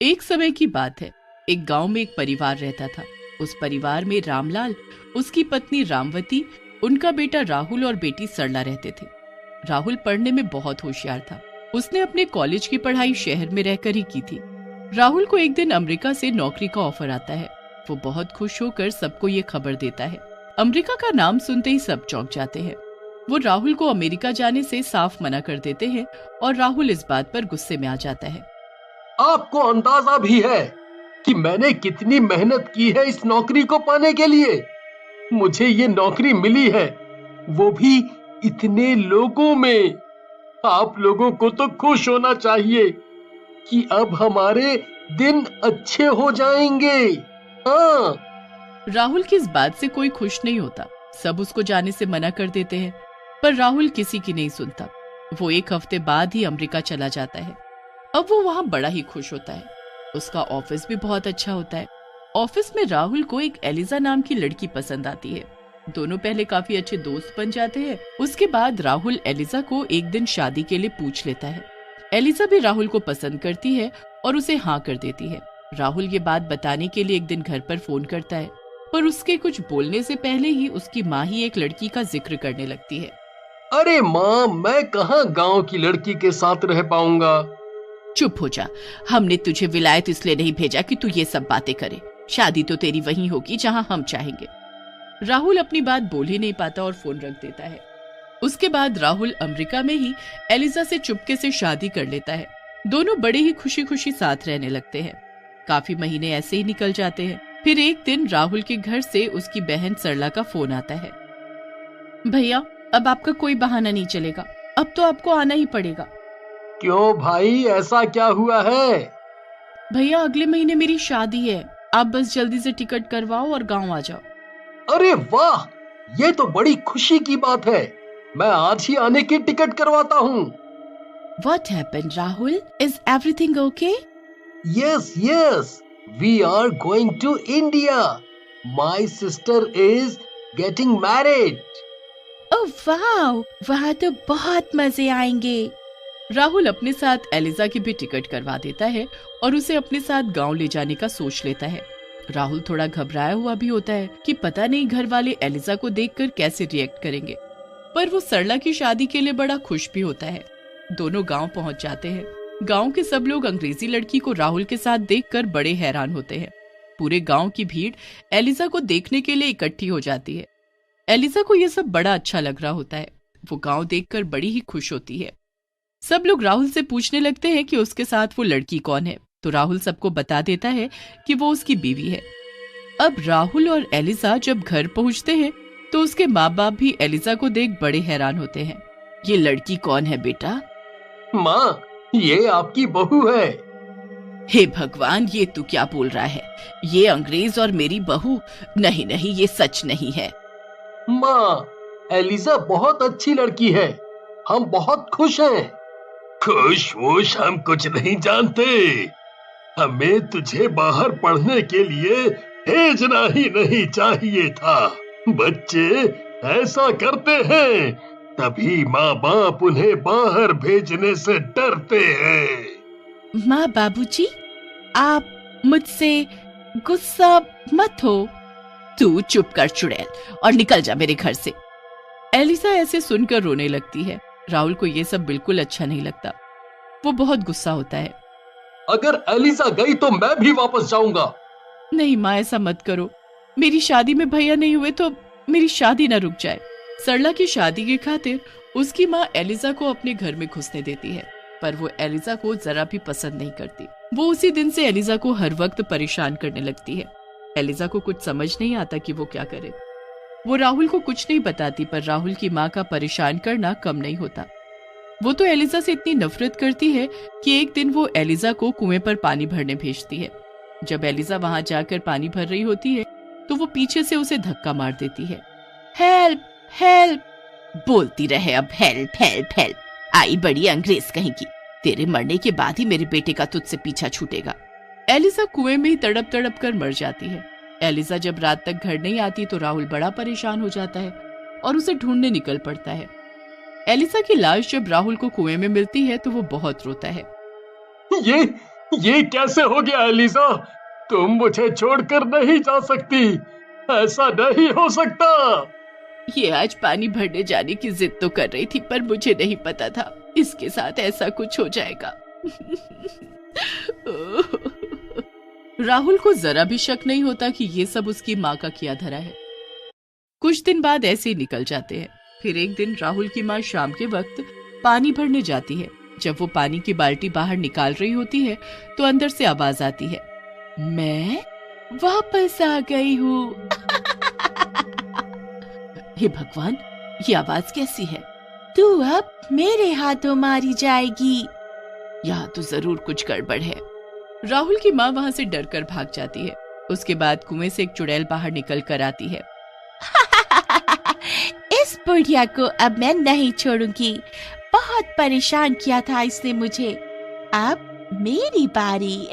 एक समय की बात है। एक गांव में एक परिवार रहता था। उस परिवार में रामलाल, उसकी पत्नी रामवती, उनका बेटा राहुल और बेटी सरला रहते थे। राहुल पढ़ने में बहुत होशियार था। उसने अपने कॉलेज की पढ़ाई शहर में रहकर ही की थी। राहुल को एक दिन अमेरिका से नौकरी का ऑफर आता है। वो बहुत खुश होकर सबको ये खबर देता है। अमेरिका का नाम सुनते ही सब चौंक जाते हैं। वो राहुल को अमेरिका जाने से साफ मना कर देते हैं और राहुल इस बात पर गुस्से में आ जाता है। आपको अंदाजा भी है कि मैंने कितनी मेहनत की है इस नौकरी को पाने के लिए। मुझे ये नौकरी मिली है, वो भी इतने लोगों में। आप लोगों को तो खुश होना चाहिए कि अब हमारे दिन अच्छे हो जाएंगे। हाँ। राहुल की इस बात से कोई खुश नहीं होता। सब उसको जाने से मना कर देते हैं, पर राहुल किसी की नहीं सुनता। वो एक हफ्ते बाद ही अमेरिका चला जाता है। अब वो वहाँ बड़ा ही खुश होता है। उसका ऑफिस भी बहुत अच्छा होता है। ऑफिस में राहुल को एक एलिजा नाम की लड़की पसंद आती है। दोनों पहले काफी अच्छे दोस्त बन जाते हैं। उसके बाद राहुल एलिजा को एक दिन शादी के लिए पूछ लेता है। एलिजा भी राहुल को पसंद करती है और उसे हाँ कर देती है। राहुल ये बात बताने के लिए एक दिन घर पर फोन करता है, पर उसके कुछ बोलने से पहले ही उसकी माँ ही एक लड़की का जिक्र करने लगती है। अरे माँ, मैं कहाँ गांव की लड़की के साथ रह पाऊंगा। चुप हो जा। हमने तुझे विलायत इसलिए नहीं भेजा कि तू ये सब बातें करे। शादी तो तेरी वहीं होगी जहाँ हम चाहेंगे। राहुल अपनी बात बोल ही नहीं पाता और फोन रख देता है। उसके बाद राहुल अमेरिका में ही एलिजा से चुपके से शादी कर लेता है। दोनों बड़े ही खुशी खुशी साथ रहने लगते हैं। काफी महीने ऐसे ही निकल जाते हैं। फिर एक दिन राहुल के घर से उसकी बहन सरला का फोन आता है। भैया, अब आपका कोई बहाना नहीं चलेगा। अब तो आपको आना ही पड़ेगा। क्यों भाई, ऐसा क्या हुआ है? भैया, अगले महीने मेरी शादी है। आप बस जल्दी से टिकट करवाओ और गांव आ जाओ। अरे वाह, ये तो बड़ी खुशी की बात है। मैं आज ही आने की टिकट करवाता हूँ। What happened, Rahul? Is everything okay? Yes, yes. We are going to India. My sister is getting married. Oh wow! वहाँ तो बहुत मजे आएंगे। राहुल अपने साथ एलिजा की भी टिकट करवा देता है और उसे अपने साथ गांव ले जाने का सोच लेता है। राहुल थोड़ा घबराया हुआ भी होता है कि पता नहीं घर वाले एलिजा को देखकर कैसे रिएक्ट करेंगे, पर वो सरला की शादी के लिए बड़ा खुश भी होता है। दोनों गांव पहुंच जाते हैं। गांव के सब लोग अंग्रेजी लड़की को राहुल के साथ देखकर बड़े हैरान होते हैं। पूरे गांव की भीड़ एलिजा को देखने के लिए इकट्ठी हो जाती है। एलिजा को यह सब बड़ा अच्छा लग रहा होता है। वो गांव देखकर बड़ी ही खुश होती है। सब लोग राहुल से पूछने लगते हैं कि उसके साथ वो लड़की कौन है, तो राहुल सबको बता देता है कि वो उसकी बीवी है। अब राहुल और एलिजा जब घर पहुंचते हैं तो उसके माँ बाप भी एलिजा को देख बड़े हैरान होते हैं। ये लड़की कौन है बेटा? माँ, ये आपकी बहू है। हे भगवान, ये तू क्या बोल रहा है? ये अंग्रेज और मेरी बहू? नहीं नहीं, ये सच नहीं है। माँ, एलिजा बहुत अच्छी लड़की है। हम बहुत खुश हैं। खुश वुश हम कुछ नहीं जानते। हमें तुझे बाहर पढ़ने के लिए भेजना ही नहीं चाहिए था। बच्चे ऐसा करते हैं, तभी माँ बाप उन्हें बाहर भेजने से डरते हैं। माँ बाबूजी, आप मुझसे गुस्सा मत हो। तू चुप कर चुड़ैल और निकल जा मेरे घर से। एलिसा ऐसे सुनकर रोने लगती है। राहुल को ये सब बिल्कुल अच्छा नहीं लगता। वो बहुत गुस्सा होता है। अगर एलिसा गई तो मैं भी वापस जाऊंगा। नहीं माँ, ऐसा मत करो। मेरी शादी में भैया नहीं हुए तो मेरी शादी न रुक जाए। सरला की शादी की खातिर उसकी माँ एलिजा को अपने घर में घुसने देती है, पर वो एलिजा को जरा भी पसंद नहीं करती। वो उसी दिन से एलिजा को हर वक्त परेशान करने लगती है। एलिजा को कुछ समझ नहीं आता कि वो क्या करे। वो राहुल को कुछ नहीं बताती, पर राहुल की माँ का परेशान करना कम नहीं होता। वो तो एलिजा से इतनी नफरत करती है कि एक दिन वो एलिजा को कुएं पर पानी भरने भेजती है। जब एलिजा वहां जाकर पानी भर रही होती है तो वो पीछे से उसे धक्का मार देती है। हेल्प हेल्प बोलती रहे अब, हेल्प हेल्प हेल्प। आई बड़ी अंग्रेज कहीं की। तेरे मरने के बाद ही मेरे बेटे का तुझसे पीछा छूटेगा। एलिजा कुएं में ही तड़प तड़प कर मर जाती है। एलिजा जब रात तक घर नहीं आती तो राहुल बड़ा परेशान हो जाता है और उसे ढूंढने निकल पड़ता है। एलिसा की लाश जब राहुल को कुएं में मिलती है तो वो बहुत रोता है। ये कैसे हो गया एलिजा? तुम मुझे छोड़कर नहीं जा सकती, ऐसा नहीं हो सकता। ये आज पानी भरने जाने की जिद तो कर रही थी, पर मुझे नहीं पता था इसके साथ ऐसा कुछ हो जाएगा। राहुल को जरा भी शक नहीं होता कि ये सब उसकी माँ का किया धरा है। कुछ दिन बाद ऐसे ही निकल जाते हैं। फिर एक दिन राहुल की माँ शाम के वक्त पानी भरने जाती है। जब वो पानी की बाल्टी बाहर निकाल रही होती है तो अंदर से आवाज आती है, मैं वापस आ गई हूँ। हे भगवान, ये आवाज कैसी है? तू अब मेरे हाथों मारी जाएगी। यहाँ तो जरूर कुछ गड़बड़ है। राहुल की माँ वहाँ से डरकर भाग जाती है। उसके बाद कुएं से एक चुड़ैल बाहर निकल कर आती है। इस बुढ़िया को अब मैं नहीं छोड़ूंगी। बहुत परेशान किया था इसने मुझे, अब मेरी बारी।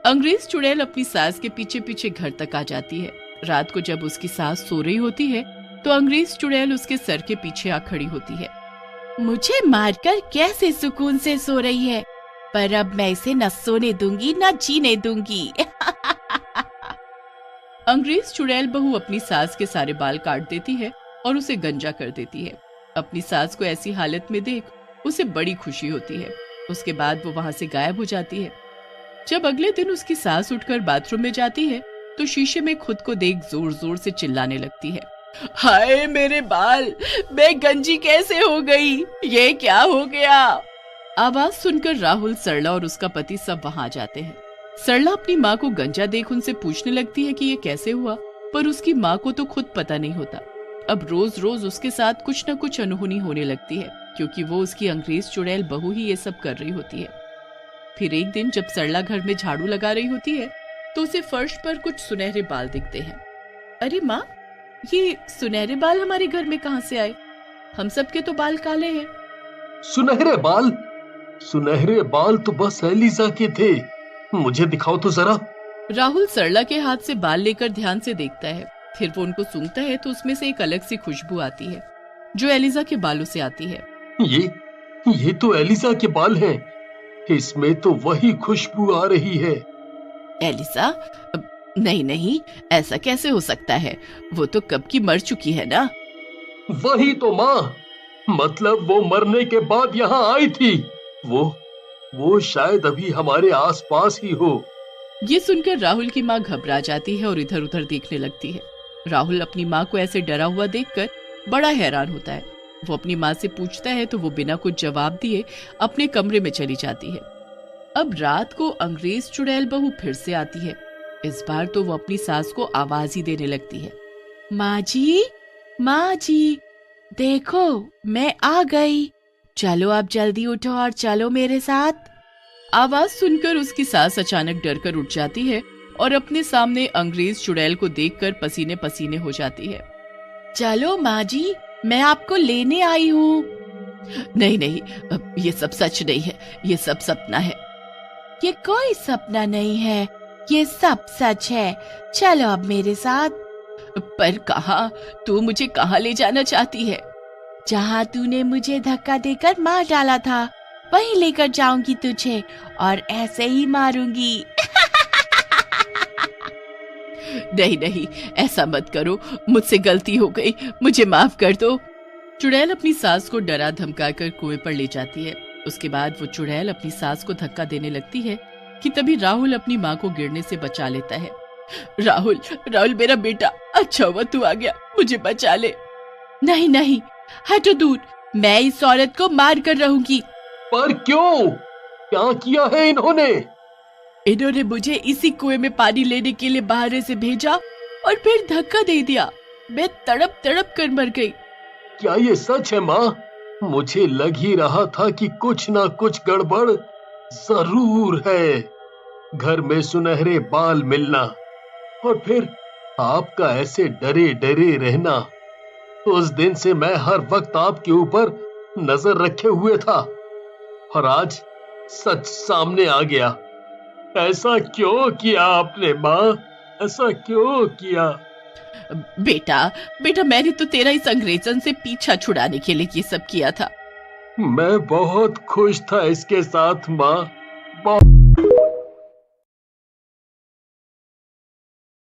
अंग्रेज चुड़ैल अपनी सास के पीछे पीछे घर तक आ जाती है। रात को जब उसकी सास सो रही होती है तो अंग्रेज चुड़ैल उसके सर के पीछे आ खड़ी होती है। मुझे मारकर कैसे सुकून से सो रही है, पर अब मैं इसे न सोने दूंगी न जीने दूंगी। अंग्रेज चुड़ैल बहू अपनी सास के सारे बाल काट देती है और उसे गंजा कर देती है। अपनी सास को ऐसी हालत में देख उसे बड़ी खुशी होती है। उसके बाद वो वहां से गायब हो जाती है। जब अगले दिन उसकी सास उठकर बाथरूम में जाती है तो शीशे में खुद को देख जोर जोर से चिल्लाने लगती है, हाय मेरे बाल, मैं गंजी कैसे हो गई, ये क्या हो गया? आवाज सुनकर राहुल, सरला और उसका पति सब वहां जाते हैं। सरला अपनी माँ को गंजा देख उनसे पूछने लगती है कि ये कैसे हुआ, पर उसकी माँ को तो खुद पता नहीं होता। अब रोज रोज उसके साथ कुछ न कुछ अनहोनी होने लगती है, क्योंकि वो उसकी अंग्रेज चुड़ैल बहू ही ये सब कर रही होती है। फिर एक दिन जब सरला घर में झाड़ू लगा रही होती है तो उसे फर्श पर कुछ सुनहरे बाल दिखते हैं। अरे माँ, ये सुनहरे बाल हमारे घर में कहाँ से आए? हम सबके तो बाल काले हैं। सुनहरे बाल? सुनहरे बाल तो बस एलिजा के थे, मुझे दिखाओ तो जरा। राहुल सरला के हाथ से बाल लेकर ध्यान से देखता है। फिर वो उनको सूंघता है तो उसमें से एक अलग सी खुशबू आती है जो एलिजा के बालों से आती है। ये तो एलिजा के बाल हैं। इसमें तो वही खुशबू आ रही है। एलिजा? नहीं नहीं, ऐसा कैसे हो सकता है? वो तो कब की मर चुकी है ना। वही तो माँ, मतलब वो मरने के बाद यहाँ आई थी। वो शायद अभी हमारे आसपास ही हो। ये सुनकर राहुल की माँ घबरा जाती है और इधर उधर देखने लगती है। राहुल अपनी माँ को ऐसे डरा हुआ देखकर बड़ा हैरान होता है। वो अपनी माँ से पूछता है तो वो बिना कुछ जवाब दिए अपने कमरे में चली जाती है। अब रात को अंग्रेज चुड़ैल बहू फिर से आती है। इस बार तो वो अपनी सास को आवाज ही देने लगती है, माँ जी, देखो मैं आ गई, चलो अब जल्दी उठो और चलो मेरे साथ। आवाज सुनकर उसकी सास अचानक डरकर उठ जाती है और अपने सामने अंग्रेज चुड़ैल को देखकर पसीने पसीने हो जाती है। चलो माँ जी, मैं आपको लेने आई हूँ। नहीं, ये सब सच नहीं है, ये सब सपना है। ये कोई सपना नहीं है, ये सब सच है, चलो अब मेरे साथ। पर कहाँ? तू मुझे कहाँ ले जाना चाहती है? जहाँ तूने मुझे धक्का देकर मार डाला था वहीं लेकर जाऊंगी तुझे, और ऐसे ही मारूंगी। नहीं, ऐसा मत करो, मुझसे गलती हो गई, मुझे माफ कर दो। चुड़ैल अपनी सास को डरा धमका कर कुएं पर ले जाती है। उसके बाद वो चुड़ैल अपनी सास को धक्का देने लगती है कि तभी राहुल अपनी माँ को गिरने से बचा लेता है। राहुल मेरा बेटा, अच्छा हुआ तू आ गया, मुझे बचा ले। नहीं, हटो दूर, मैं इस औरत को मार कर रहूंगी। पर क्यों? क्या किया है इन्होंने? इन्होंने मुझे इसी कुएं में पानी लेने के लिए बाहर से भेजा और फिर धक्का दे दिया। मैं तड़प तड़प कर मर गई। क्या ये सच है माँ? मुझे लग ही रहा था कि कुछ ना कुछ गड़बड़ जरूर है। घर में सुनहरे बाल मिलना और फिर आपका ऐसे डरे डरे रहना। उस दिन से मैं हर वक्त आपके ऊपर नजर रखे हुए था और आज सच सामने आ गया। ऐसा क्यों किया आपने माँ? ऐसा क्यों किया? बेटा मैंने तो तेरा इस अंग्रेजन से पीछा छुड़ाने के लिए ये सब किया था। मैं बहुत खुश था इसके साथ माँ, बहुत